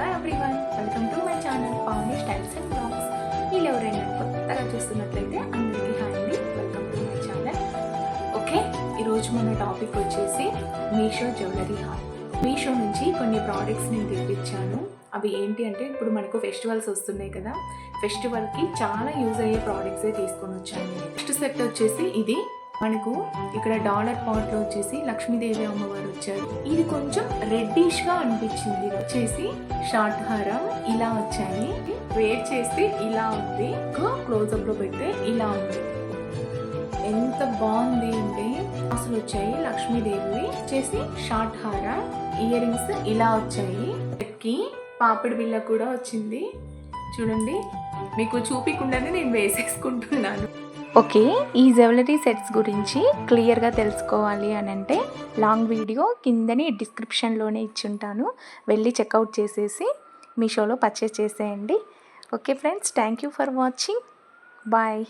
Hello everyone, welcome to my channel Pavani styles and blogs. వీళ్ళు ఎవరైనా కొత్తగా చూస్తున్నట్లయితే అందరికీ హాయ్ అండి, welcome to my channel. Okay, ఈరోజు మన టాపిక్ వచ్చేసి మీషో జ్యువెలరీ హాల్. మీషో నుంచి కొన్ని ప్రోడక్ట్స్ నేను తెప్పించాను. అవి ఏంటి అంటే, ఇప్పుడు మనకు ఫెస్టివల్స్ వస్తున్నాయి కదా, ఫెస్టివల్కి చాలా యూజ్ అయ్యే ప్రోడక్ట్సే తీసుకొని వచ్చాను. నెక్స్ట్ సెట్ వచ్చేసి ఇది మనకు ఇక్కడ డాలర్ పాట్లో వచ్చేసి లక్ష్మీదేవి అమ్మవారు వచ్చారు. ఇది కొంచెం రెడ్డిష్గా అనిపించింది. వచ్చేసి షార్ట్ హారం ఇలా వచ్చాయి, వేర్ చేస్తే ఇలా ఉంది, క్లోజప్ లో పెడితే ఇలా ఉంది. ఎంత బాగుంది అంటే అసలు వచ్చాయి లక్ష్మీదేవి వచ్చేసి షార్ట్ హారం, ఇయర్ రింగ్స్ ఇలా వచ్చాయి. పాపిడి బిళ్ళ కూడా వచ్చింది. చూడండి, మీకు చూపించకుండానే నేను వేసేసుకుంటున్నాను. ఓకే, ఈ జ్యువెలరీ సెట్స్ గురించి క్లియర్గా తెలుసుకోవాలి అని అంటే లాంగ్ వీడియో కిందని డిస్క్రిప్షన్లోనే ఇచ్చుంటాను, వెళ్ళి చెక్అవుట్ చేసేసి మీషోలో పర్చేస్ చేసేయండి. Okay friends, thank you for watching, bye.